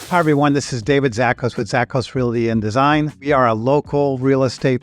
Hi everyone, this is David Zachos with Zachos Realty and Design. We are a local real estate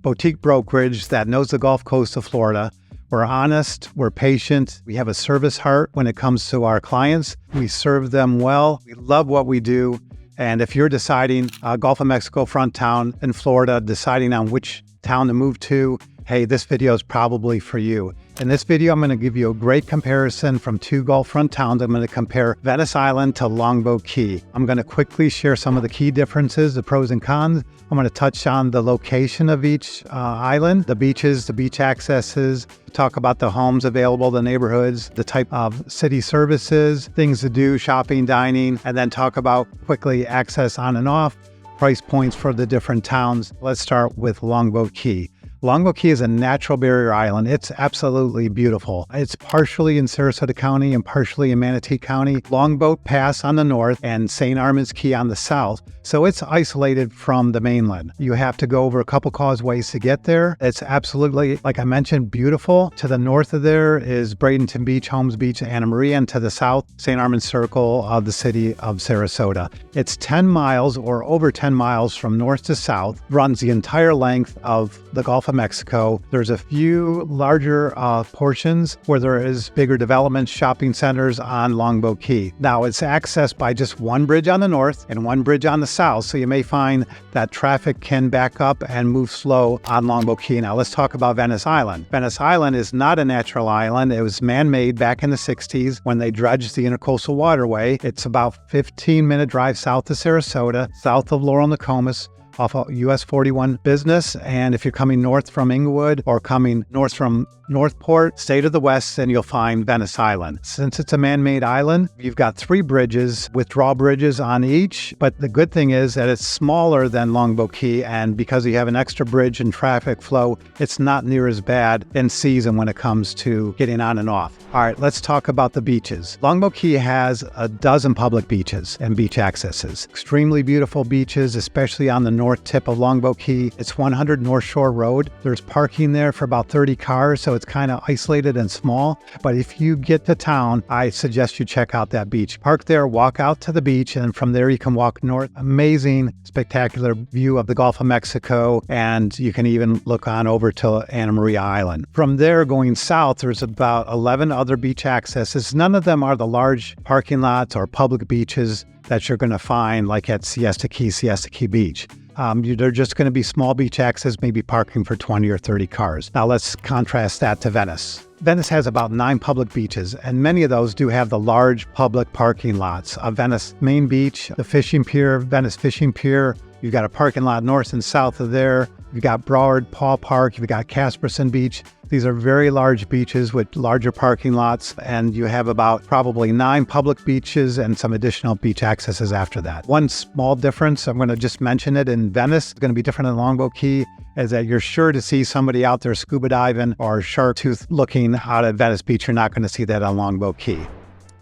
boutique brokerage that knows the Gulf Coast of Florida. We're honest, we're patient, we have a service heart when it comes to our clients. We serve them well, we love what we do. And if you're deciding Gulf of Mexico front town in Florida, deciding on which town to move to, hey, this video is probably for you. In this video, I'm going to give you a great comparison from two Gulf front towns. I'm going to compare Venice Island to Longboat Key. I'm going to quickly share some of the key differences, the pros and cons. I'm going to touch on the location of each island, the beaches, the beach accesses, talk about the homes available, the neighborhoods, the type of city services, things to do, shopping, dining, and then talk about quickly access on and off, price points for the different towns. Let's start with Longboat Key. Longboat Key is a natural barrier island. It's absolutely beautiful. It's partially in Sarasota County and partially in Manatee County. Longboat Pass on the north and St. Armand's Key on the south. So it's isolated from the mainland. You have to go over a couple causeways to get there. It's absolutely, like I mentioned, beautiful. To the north of there is Bradenton Beach, Holmes Beach, Anna Maria, and to the south, St. Armand's Circle of the city of Sarasota. It's 10 miles or over 10 miles from north to south, runs the entire length of the Gulf of Mexico. There's a few larger portions where there is bigger developments, shopping centers on Longboat Key. Now it's accessed by just one bridge on the north and one bridge on the south, so you may find that traffic can back up and move slow on Longboat Key. Now let's talk about Venice Island. Venice Island is not a natural island. It was man-made back in the 60s when they dredged the Intercoastal Waterway. It's about 15-minute drive south of Sarasota, south of Laurel Nokomis, off of US 41 business. And if you're coming north from Inglewood or coming north from Northport, stay to the west and you'll find Venice Island. Since it's a man-made island, you've got 3 bridges with drawbridges on each. But the good thing is that it's smaller than Longboat Key, and because you have an extra bridge and traffic flow, it's not near as bad in season when it comes to getting on and off. All right, let's talk about the beaches. Longboat Key has a dozen public beaches and beach accesses. Extremely beautiful beaches, especially on the north tip of Longboat Key. It's 100 North Shore Road. There's parking there for about 30 cars, so it's kind of isolated and small. But if you get to town, I suggest you check out that beach. Park there, walk out to the beach, and from there you can walk north. Amazing, spectacular view of the Gulf of Mexico, and you can even look on over to Anna Maria Island. From there, going south, there's about 11 other beach accesses. None of them are the large parking lots or public beaches that you're going to find like at Siesta Key Beach. They're just going to be small beach access, maybe parking for 20 or 30 cars. Now let's contrast that to Venice. Venice has about 9 public beaches, and many of those do have the large public parking lots. Venice Main Beach, the Fishing Pier, Venice Fishing Pier. You've got a parking lot north and south of there. You've got Broward Paul Park. You've got Casperson Beach. These are very large beaches with larger parking lots, and you have about probably 9 public beaches and some additional beach accesses after that. One small difference, I'm going to just mention it, in Venice, it's going to be different than Longboat Key, is that you're sure to see somebody out there scuba diving or shark tooth looking out at Venice Beach. You're not going to see that on Longboat Key.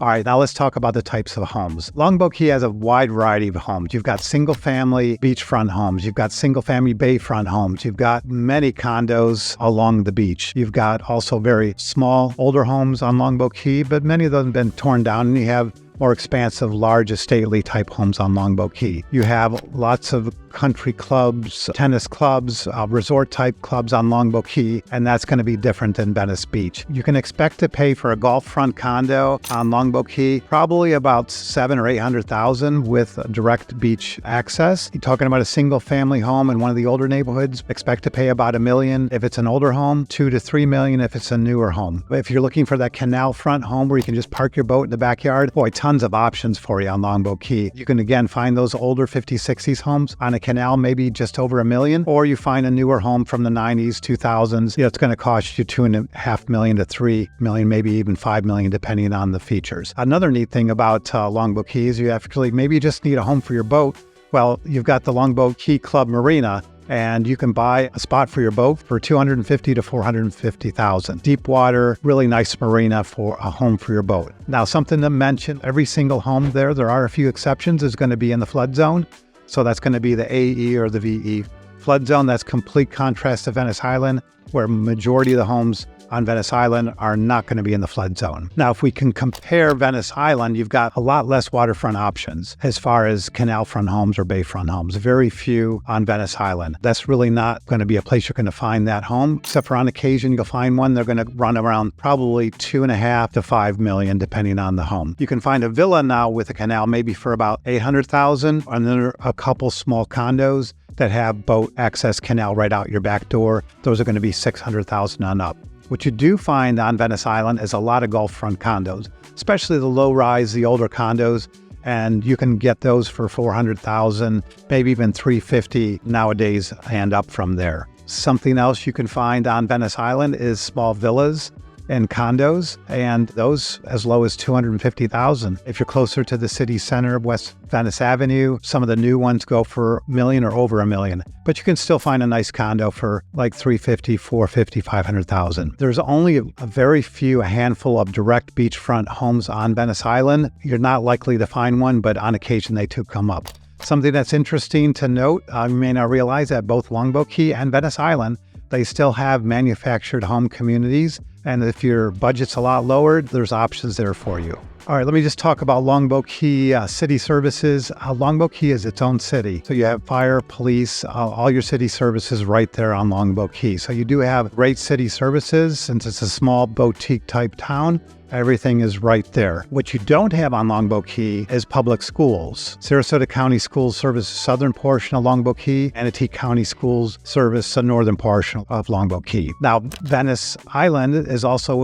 All right, now let's talk about the types of homes. Longboat Key has a wide variety of homes. You've got single-family beachfront homes. You've got single-family bayfront homes. You've got many condos along the beach. You've got also very small, older homes on Longboat Key, but many of them have been torn down, and you have more expansive, large, stately type homes on Longboat Key. You have lots of country clubs, tennis clubs, resort type clubs on Longboat Key, and that's going to be different than Venice Beach. You can expect to pay for a Gulf front condo on Longboat Key probably about $700,000 or $800,000 with direct beach access. You're talking about a single family home in one of the older neighborhoods, expect to pay about $1 million if it's an older home, $2 to $3 million if it's a newer home. If you're looking for that canal front home where you can just park your boat in the backyard, boy, tons of options for you on Longboat Key. You can again find those older 50s, 60s homes on a canal, maybe just over $1 million, or you find a newer home from the 90s, 2000s. It's going to cost you $2.5 million to $3 million, maybe even $5 million, depending on the features. Another neat thing about Longboat Key is you actually maybe just need a home for your boat. Well, you've got the Longboat Key Club Marina, and you can buy a spot for your boat for $250,000 to $450,000. Deep water, really nice marina for a home for your boat. Now, something to mention, every single home there are a few exceptions, is going to be in the flood zone. So that's going to be the AE or the VE flood zone. That's complete contrast to Venice Island, where majority of the homes on Venice Island are not going to be in the flood zone. Now, if we can compare Venice Island, you've got a lot less waterfront options as far as canal front homes or bayfront homes. Very few on Venice Island. That's really not going to be a place you're going to find that home, except for on occasion you'll find one. They're going to run around probably $2.5 to $5 million, depending on the home. You can find a villa now with a canal maybe for about $800,000, and then there are a couple small condos that have boat access canal right out your back door. Those are going to be $600,000 on up. What you do find on Venice Island is a lot of Gulf front condos, especially the low-rise, the older condos, and you can get those for $400,000, maybe even $350,000 nowadays and up from there. Something else you can find on Venice Island is small villas and condos, and those as low as $250,000. If you're closer to the city center, West Venice Avenue, some of the new ones go for $1 million or over $1 million. But you can still find a nice condo for like $350,000, $450,000, $500,000. There's only a very few, a handful of direct beachfront homes on Venice Island. You're not likely to find one, but on occasion they do come up. Something that's interesting to note, you may not realize that both Longboat Key and Venice Island, they still have manufactured home communities. And if your budget's a lot lower, there's options there for you. All right, let me just talk about Longboat Key city services. Longboat Key is its own city. So you have fire, police, all your city services right there on Longboat Key. So you do have great city services. Since it's a small boutique type town, everything is right there. What you don't have on Longboat Key is public schools. Sarasota County Schools service the southern portion of Longboat Key. Manatee County Schools service the northern portion of Longboat Key. Now, Venice Island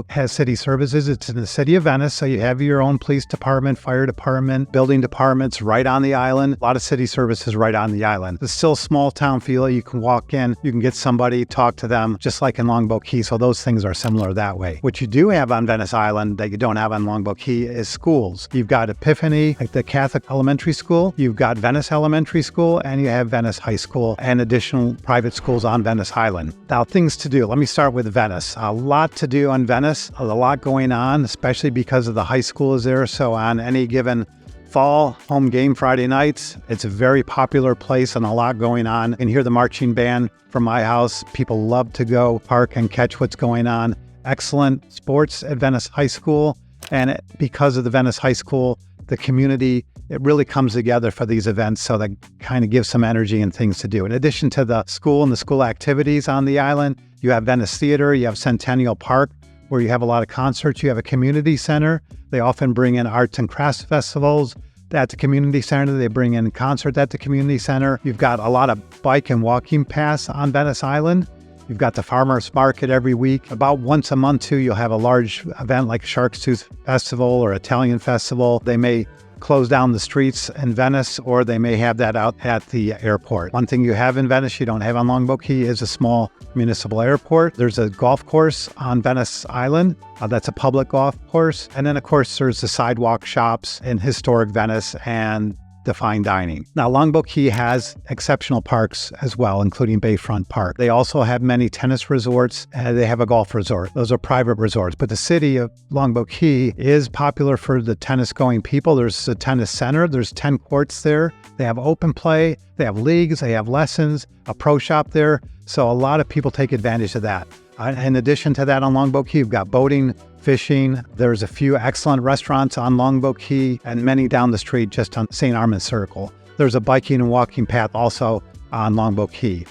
has city services. It's in the city of Venice, so you have your own police department, fire department, building departments right on the island. A lot of city services right on the island. It's still a small town feel. You can walk in, you can get somebody, talk to them, just like in Longboat Key. So those things are similar that way. What you do have on Venice Island that you don't have on Longboat Key is schools. You've got Epiphany, like the Catholic Elementary School. You've got Venice Elementary School, and you have Venice High School and additional private schools on Venice Island. Now, things to do. Let me start with Venice. A lot to do on Venice, a lot going on, especially because of the high school is there. So on any given fall home game Friday nights, it's a very popular place and a lot going on. You can hear the marching band from my house. People love to go park and catch what's going on. Excellent sports at Venice High School. And because of the Venice High School, the community, it really comes together for these events. So that kind of gives some energy and things to do. In addition to the school and the school activities on the island, you have Venice Theater, you have Centennial Park, where you have a lot of concerts. You have a community center. They often bring in arts and crafts festivals at the community center. They bring in concerts at the community center. You've got a lot of bike and walking paths on Venice Island. You've got the farmers market every week. About once a month, too, you'll have a large event like Shark's Tooth Festival or Italian Festival. They may close down the streets in Venice, or they may have that out at the airport. One thing you have in Venice you don't have on Longboat Key is a small municipal airport. There's a golf course on Venice Island. That's a public golf course. And then, of course, there's the sidewalk shops in historic Venice and the fine dining. Now, Longboat Key has exceptional parks as well, including Bayfront Park. They also have many tennis resorts, and they have a golf resort. Those are private resorts. But the city of Longboat Key is popular for the tennis-going people. There's a tennis center. There's 10 courts there. They have open play. They have leagues. They have lessons, a pro shop there. So a lot of people take advantage of that. In addition to that, on Longboat Key, you've got boating, fishing. There's a few excellent restaurants on Longboat Key and many down the street just on St. Armand Circle. There's a biking and walking path also on Longboat Key.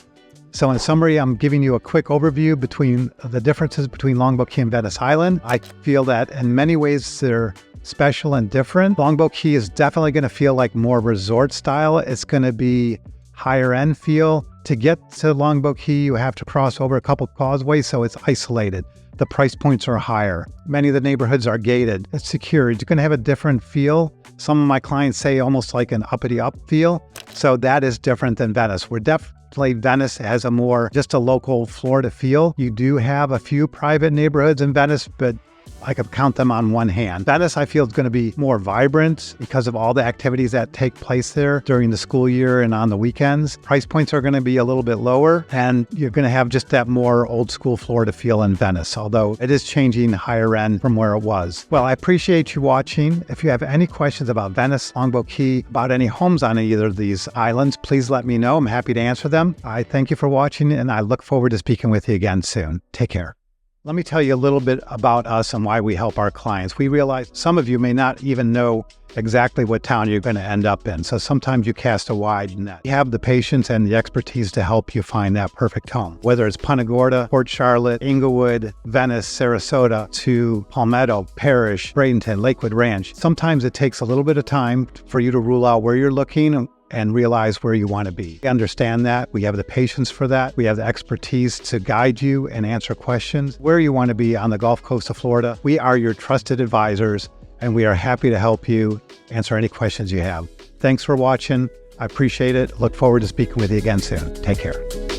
So in summary, I'm giving you a quick overview between the differences between Longboat Key and Venice Island. I feel that in many ways they're special and different. Longboat Key is definitely going to feel like more resort style. It's going to be higher end feel. To get to Longboat Key, you have to cross over a couple causeways, so it's isolated. The price points are higher. Many of the neighborhoods are gated. It's secured. You're going to have a different feel. Some of my clients say almost like an uppity up feel. So that is different than Venice. Venice has just a local Florida feel. You do have a few private neighborhoods in Venice, but I could count them on one hand. Venice, I feel, is going to be more vibrant because of all the activities that take place there during the school year and on the weekends. Price points are going to be a little bit lower, and you're going to have just that more old school Florida feel in Venice, although it is changing higher end from where it was. Well, I appreciate you watching. If you have any questions about Venice, Longboat Key, about any homes on either of these islands, please let me know. I'm happy to answer them. I thank you for watching, and I look forward to speaking with you again soon. Take care. Let me tell you a little bit about us and why we help our clients. We realize some of you may not even know exactly what town you're going to end up in, so sometimes you cast a wide net. We have the patience and the expertise to help you find that perfect home. Whether it's Punta Gorda, Port Charlotte, Inglewood, Venice, Sarasota, to Palmetto, Parrish, Bradenton, Lakewood Ranch, sometimes it takes a little bit of time for you to rule out where you're looking and realize where you want to be. We understand that. We have the patience for that. We have the expertise to guide you and answer questions where you want to be on the Gulf Coast of Florida. We are your trusted advisors, and we are happy to help you answer any questions you have. Thanks for watching. I appreciate it. Look forward to speaking with you again soon. Take care.